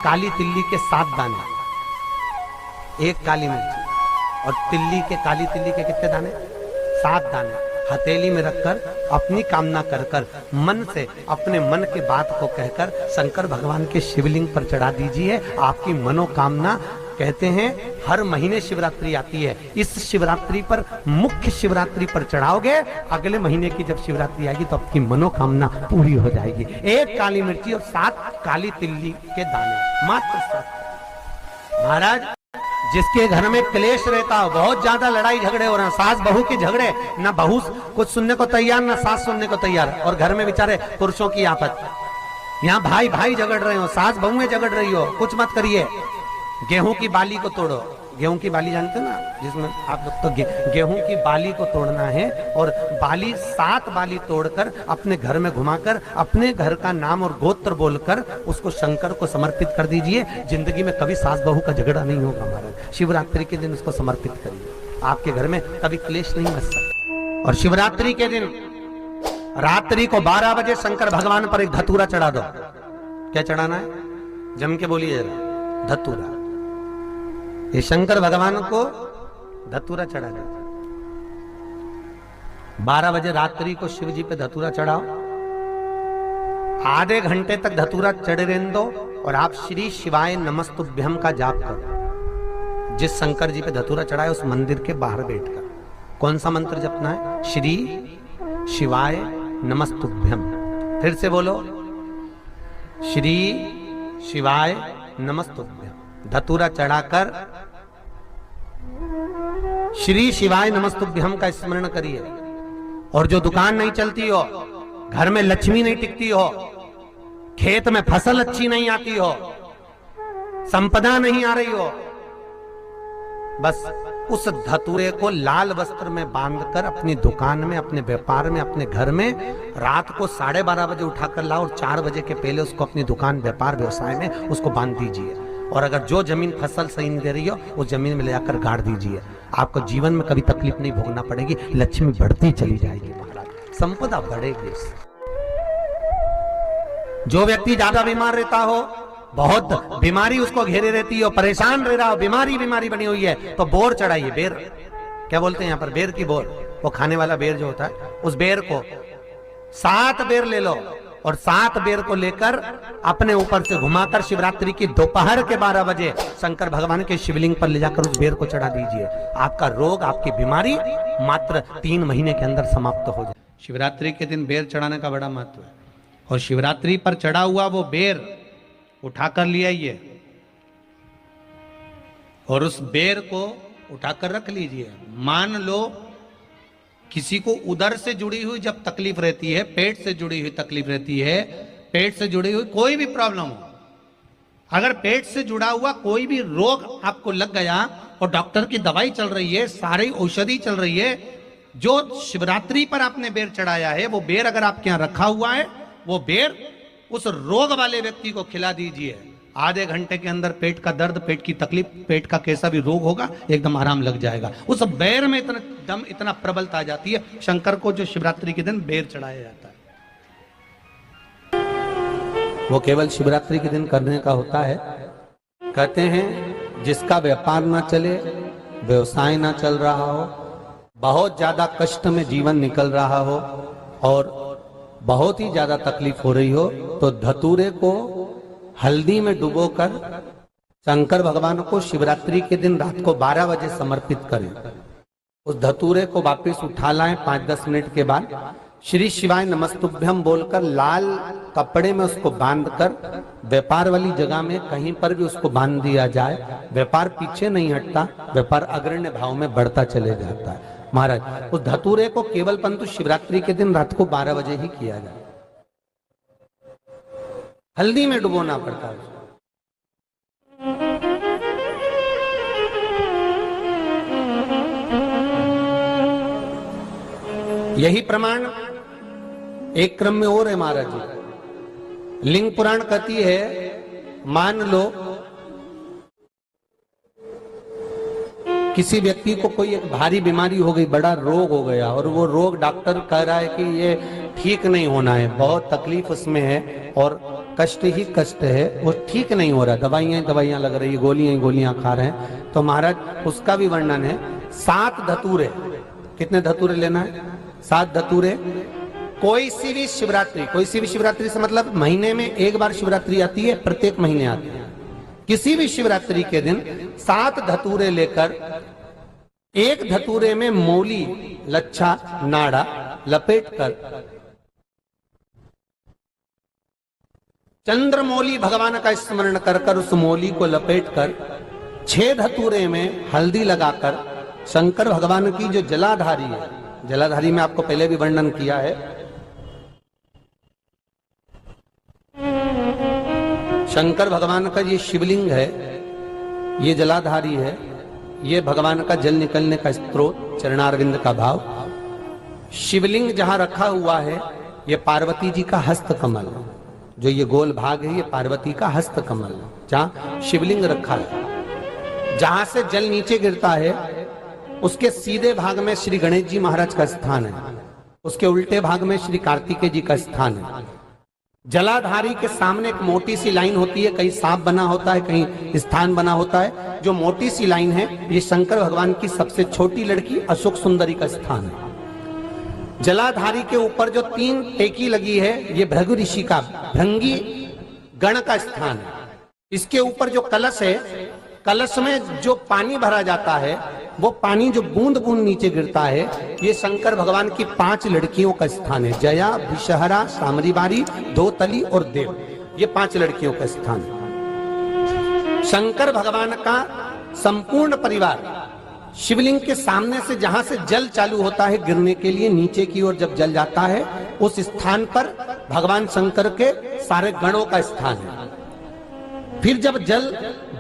काली तिल्ली के 7 दाने, एक काली मिर्ची, और काली तिल्ली के कितने दाने? 7 दाने हथेली में रखकर अपनी कामना कर कर मन से अपने मन के बात को कहकर शंकर भगवान के शिवलिंग पर चढ़ा दीजिए। आपकी मनोकामना, कहते हैं हर महीने शिवरात्रि आती है, इस शिवरात्रि पर, मुख्य शिवरात्रि पर चढ़ाओगे, अगले महीने की जब शिवरात्रि आएगी तो आपकी मनोकामना पूरी हो जाएगी। एक काली मिर्ची और 7 काली तिल्ली के दाने, मात्र 7। महाराज, जिसके घर में क्लेश रहता हो, बहुत ज्यादा लड़ाई झगड़े हो रहे हैं, सास बहू के झगड़े, ना बहू कुछ सुनने को तैयार ना सास सुनने को तैयार, और घर में बेचारे पुरुषों की आपत, यहाँ भाई भाई झगड़ रहे हो, सास बहुएं झगड़ रही हो, कुछ मत करिए। गेहूं की बाली को तोड़ो, गेहूं की बाली जानते हो ना, जिसमें आप लोग तो गेहूं की बाली को तोड़ना है, और बाली 7 बाली तोड़कर अपने घर में घुमाकर अपने घर का नाम और गोत्र बोलकर उसको शंकर को समर्पित कर दीजिए। जिंदगी में कभी सास बहू का झगड़ा नहीं होगा महाराज। शिवरात्रि के दिन उसको समर्पित करिए, आपके घर में कभी क्लेश नहीं बच सकता। और शिवरात्रि के दिन रात्रि को 12 बजे शंकर भगवान पर एक धतूरा चढ़ा दो। क्या चढ़ाना है? जम के बोलिए जरा, धतूरा। ये शंकर भगवान को धतूरा चढ़ा दो। 12 बजे रात्रि को शिव जी पे धतूरा चढ़ाओ, आधे घंटे तक धतूरा चढ़े रहने दो, और आप श्री शिवाय नमस्तुभ्यम का जाप करो। जिस शंकर जी पे धतूरा चढ़ाए उस मंदिर के बाहर बैठकर कौन सा मंत्र जपना है? श्री शिवाय नमस्तुभ्यम। फिर से बोलो, श्री शिवाय नमस्तुभ्यम। धतूरा चढ़ाकर श्री शिवाय नमस्तुभ्यम का स्मरण करिए। और जो दुकान नहीं चलती हो, घर में लक्ष्मी नहीं टिकती हो, खेत में फसल अच्छी नहीं आती हो, संपदा नहीं आ रही हो, बस उस धतूरे को लाल वस्त्र में बांधकर अपनी दुकान में, अपने व्यापार में, अपने घर में रात को 12:30 बजे उठाकर लाओ, और 4 बजे के पहले उसको अपनी दुकान, व्यापार, व्यवसाय में उसको बांध दीजिए। और अगर जो जमीन फसल सही नहीं दे रही हो, उस जमीन में ले जाकर गाड़ दीजिए। आपको जीवन में कभी तकलीफ नहीं भोगना पड़ेगी, लक्ष्मी बढ़ती चली जाएगी महाराज, संपदा बढ़ेगी। जो व्यक्ति ज्यादा बीमार रहता हो, बहुत बीमारी उसको घेरे रहती हो, परेशान रह रहा हो, बीमारी बनी हुई है, तो बोर चढ़ाइए। बेर, क्या बोलते हैं यहाँ पर? बेर की बोर, वो खाने वाला बेर जो होता है, उस बेर को 7 बेर ले लो, और 7 बेर को लेकर अपने ऊपर से घुमाकर शिवरात्रि की दोपहर के 12 बजे शंकर भगवान के शिवलिंग पर ले जाकर उस बेर को चढ़ा दीजिए। आपका रोग, आपकी बीमारी मात्र 3 महीने के अंदर समाप्त हो जाए। शिवरात्रि के दिन बेर चढ़ाने का बड़ा महत्व है। और शिवरात्रि पर चढ़ा हुआ वो बेर उठाकर ले आइए, और उस बेर को उठाकर रख लीजिए। मान लो किसी को उदर से जुड़ी हुई जब तकलीफ रहती है, पेट से जुड़ी हुई तकलीफ रहती है, पेट से जुड़ी हुई कोई भी प्रॉब्लम हो, अगर पेट से जुड़ा हुआ कोई भी रोग आपको लग गया और डॉक्टर की दवाई चल रही है, सारी औषधि चल रही है, जो शिवरात्रि पर आपने बेर चढ़ाया है, वो बेर अगर आपके यहां रखा हुआ है, वो बेर उस रोग वाले व्यक्ति को खिला दीजिए। आधे घंटे के अंदर पेट का दर्द, पेट की तकलीफ, पेट का कैसा भी रोग होगा, एकदम आराम लग जाएगा। उस बेर में इतना दम, इतना प्रबलता आ जाती है शंकर को, जो शिवरात्रि के दिन बेर चढ़ाया जाता है, वो केवल शिवरात्रि के दिन करने का होता है। कहते हैं जिसका व्यापार ना चले, व्यवसाय ना चल रहा हो, बहुत ज्यादा कष्ट में जीवन निकल रहा हो, और बहुत ही ज्यादा तकलीफ हो रही हो, तो धतूरे को हल्दी में डुबोकर शंकर भगवान को शिवरात्रि के दिन रात को 12 बजे समर्पित करें। उस धतूरे को वापस उठा लाएं 5-10 मिनट के बाद, श्री शिवाय नमस्तुभ्यम बोलकर लाल कपड़े में उसको बांधकर व्यापार वाली जगह में कहीं पर भी उसको बांध दिया जाए। व्यापार पीछे नहीं हटता, व्यापार अग्रण्य भाव में बढ़ता चले जाता है। महाराज, उस धतूरे को केवल परंतु शिवरात्रि के दिन रात को 12 बजे ही किया जाए, हल्दी में डुबोना पड़ता है। यही प्रमाण एक क्रम में और है महाराज जी। लिंग पुराण कहती है, मान लो किसी व्यक्ति को कोई एक भारी बीमारी हो गई, बड़ा रोग हो गया, और वो रोग डॉक्टर कह रहा है कि ये ठीक नहीं होना है, बहुत तकलीफ उसमें है, और कष्ट ही कष्ट है, वो ठीक नहीं हो रहा, दवाइयां लग रही, गोलियां खा रहे हैं। तो महाराज उसका भी वर्णन है। 7 धतूरे, कितने धतूरे लेना है? 7 धतूरे। कोई सी भी शिवरात्रि से मतलब महीने में एक बार शिवरात्रि आती है, प्रत्येक महीने आती है। किसी भी शिवरात्रि के दिन 7 धतूरे लेकर, एक धतूरे में मौली, लच्छा, नाड़ा लपेटकर चंद्रमौली भगवान का स्मरण कर उस मौली को लपेटकर 6 धतूरे में हल्दी लगाकर शंकर भगवान की जो जलाधारी है, जलाधारी में आपको पहले भी वर्णन किया है, शंकर भगवान का ये शिवलिंग है, ये जलाधारी है, ये भगवान का जल निकलने का स्त्रोत, चरणारविंद का भाव। शिवलिंग जहां रखा हुआ है, ये पार्वती जी का हस्त कमल, जो ये गोल भाग है, ये पार्वती का हस्त कमल, जहां शिवलिंग रखा है। जहां से जल नीचे गिरता है, उसके सीधे भाग में श्री गणेश जी महाराज का स्थान है, उसके उल्टे भाग में श्री कार्तिकेय जी का स्थान है। जलाधारी के सामने एक मोटी सी लाइन होती है, कहीं सांप बना होता है, कहीं स्थान बना होता है। जो मोटी सी लाइन है, ये शंकर भगवान की सबसे छोटी लड़की अशोक सुंदरी का स्थान है। जलाधारी के ऊपर जो 3 टेकी लगी है, ये भृगु ऋषि का, भृंगी गण का स्थान है। इसके ऊपर जो कलश है, कलश में जो पानी भरा जाता है, वो पानी जो बूंद बूंद नीचे गिरता है, ये शंकर भगवान की 5 लड़कियों का स्थान है। जया, विषहरा, सामरीबारी, दोतली और देव, ये 5 लड़कियों का स्थान है। शंकर भगवान का संपूर्ण परिवार शिवलिंग के सामने से, जहां से जल चालू होता है गिरने के लिए, नीचे की ओर जब जल जाता है, उस स्थान पर भगवान शंकर के सारे गणों का स्थान है। फिर जब जल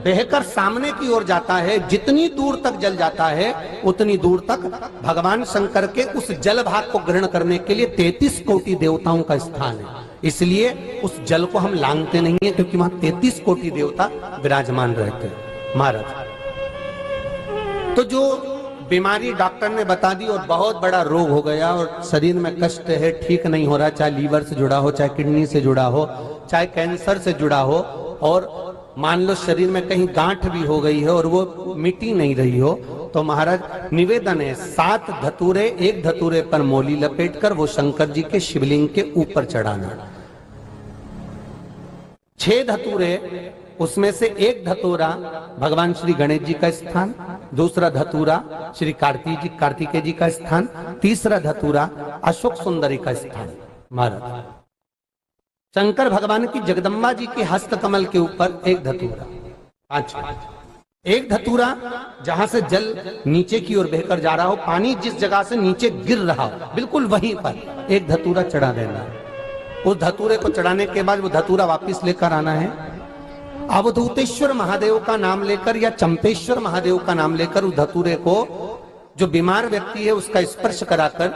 बहकर सामने की ओर जाता है, जितनी दूर तक जल जाता है, उतनी दूर तक भगवान शंकर के उस जल भाग को ग्रहण करने के लिए 33 कोटि देवताओं का स्थान है। इसलिए उस जल को हम लांघते नहीं है, क्योंकि वहां 33 कोटि देवता विराजमान रहते हैं। महाराज, तो जो बीमारी डॉक्टर ने बता दी और बहुत बड़ा रोग हो गया और शरीर में कष्ट है, ठीक नहीं हो रहा, चाहे लीवर से जुड़ा हो, चाहे किडनी से जुड़ा हो, चाहे कैंसर से जुड़ा हो, और मान लो शरीर में कहीं गांठ भी हो गई है और वो मिटी नहीं रही हो, तो महाराज निवेदन है 7 धतूरे, एक धतूरे पर मौली लपेटकर वो शंकर जी के शिवलिंग के ऊपर चढ़ाना। 6 धतूरे, उसमें से एक धतूरा भगवान श्री गणेश जी का स्थान, दूसरा धतूरा श्री कार्तिकेय जी का स्थान, तीसरा धतूरा अशोक सुंदरी का स्थान। महाराज, शंकर भगवान की जगदम्बा जी के हस्त कमल के ऊपर एक धतूरा, 5, एक धतूरा जहां से जल नीचे की ओर बहकर जा रहा हो, पानी जिस जगह से नीचे गिर रहा हो, बिल्कुल वहीं पर एक धतूरा चढ़ा देना। उस धतूरे को चढ़ाने के बाद वो धतूरा वापिस लेकर आना है। अवधूतेश्वर महादेव का नाम लेकर या चंपेश्वर महादेव का नाम लेकर उस धतूरे को, जो बीमार व्यक्ति है उसका स्पर्श कराकर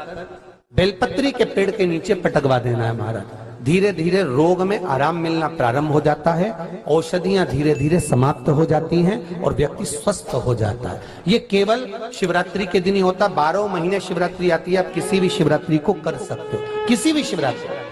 बेलपत्री के पेड़ के नीचे पटकवा देना है। महाराज, धीरे धीरे रोग में आराम मिलना प्रारंभ हो जाता है, औषधियां धीरे धीरे समाप्त हो जाती हैं और व्यक्ति स्वस्थ हो जाता है। ये केवल शिवरात्रि के दिन ही होता, 12 महीने शिवरात्रि आती है, आप किसी भी शिवरात्रि को कर सकते हो, किसी भी शिवरात्रि।